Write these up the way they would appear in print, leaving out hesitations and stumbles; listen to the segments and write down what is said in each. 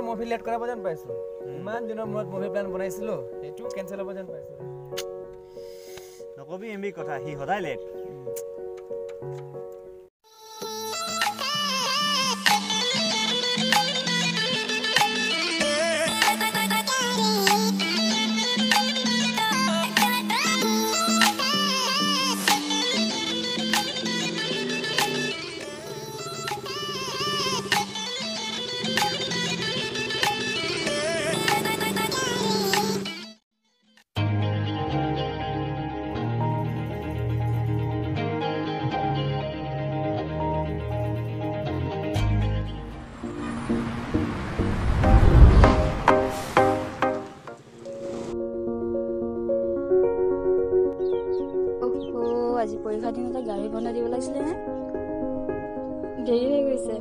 movie late কৰাব যেন পাইছো ইমান দিনৰ মূৰত মুভি প্লান বনাইছিলো এইটো কেনসেল হ'ব যেন পাইছো নকবি এমবি কথা হি সদায় লেট আজি পৰীক্ষা দিনতে গাড়ী বনাই দিব লাগিছিলে নে দেৰি হৈ গৈছে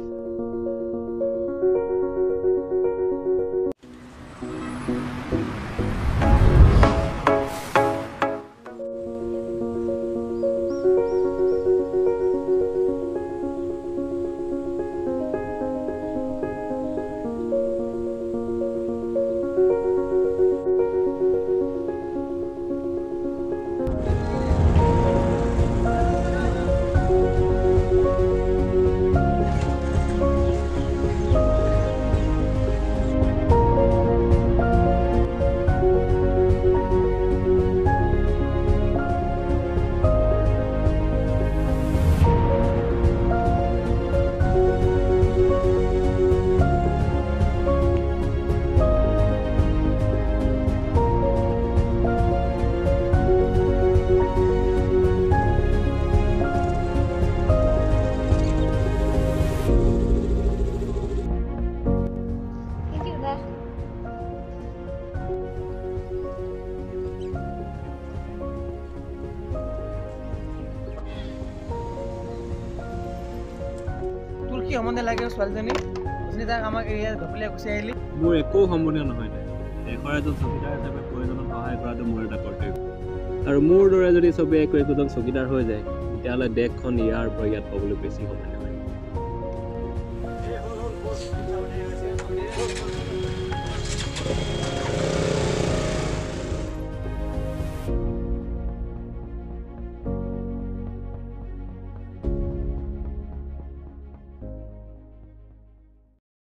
কি সমন্ধে লাগে ছোৱালীজনী আপুনি তাক আমাক এৰিয়া ধপলিয়াই গুচি আহিলি মোৰ একো সম্বন্ধীয় নহয় দেশৰ এজন চকীদাৰ হিচাপে প্ৰয়োজনত সহায় কৰাটো মোৰ এটা কৰ্তব্য আৰু মোৰ দৰে যদি চবেই একোজন চকীদাৰ হৈ যায় তেতিয়াহ'লে দেশখন ইয়াৰ পৰা ইয়াত পাবলৈ বেছি সময় নালাগে